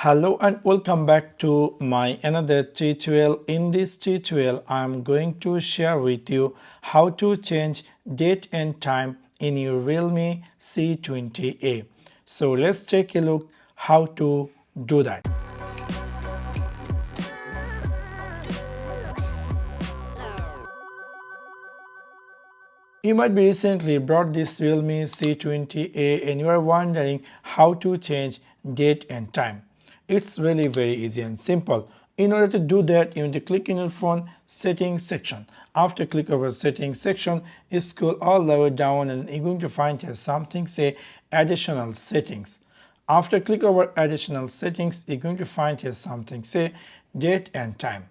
Hello and welcome back to my another tutorial. In this tutorial I am going to share with you how to change date and time in your Realme C20A. So let's take a look how to do that. You might be recently bought this Realme C20A and you are wondering how to change date and time. It's really very easy and simple. In order to do that, you need to click in your phone settings section. After click over settings section, you scroll all the way down and you're going to find here something say additional settings. After click over additional settings, you're going to find here something say date and time.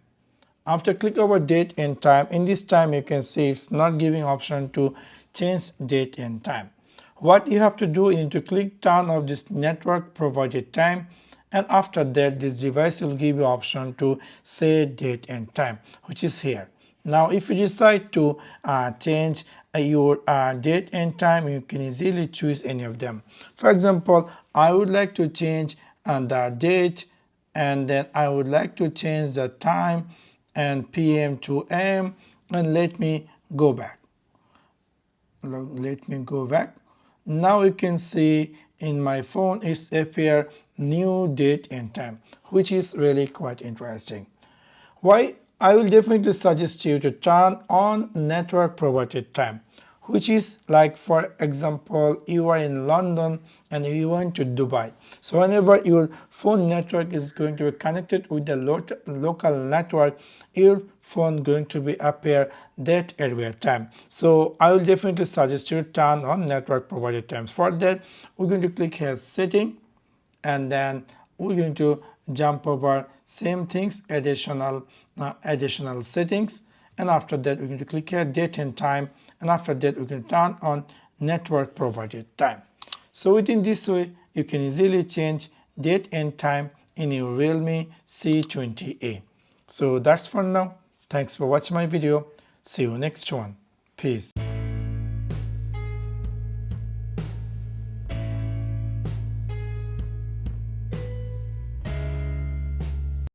After click over date and time, in this time you can see it's not giving option to change date and time. What you have to do is to click turn off this network provided time, and after that this device will give you option to say date and time, which is here. Now if you decide to change your date and time, you can easily choose any of them. For example, I would like to change the date, and then I would like to change the time and PM to AM, and let me go back. Now you can see in my phone it's appear new date and time, which is really quite interesting. Why? I will definitely suggest you to turn on network provided time, which is like, for example, you are in London and you went to Dubai. So whenever your phone network is going to be connected with the local network, your phone going to be appear that area time. So I will definitely suggest you turn on network provided times. For that, we're going to click here setting, and then we're going to jump over same things, additional settings, and after that we're going to click here date and time, and after that we can turn on network provided time. So within this way you can easily change date and time in your Realme C20A. So that's for now. Thanks for watching my video. See you next one. Peace.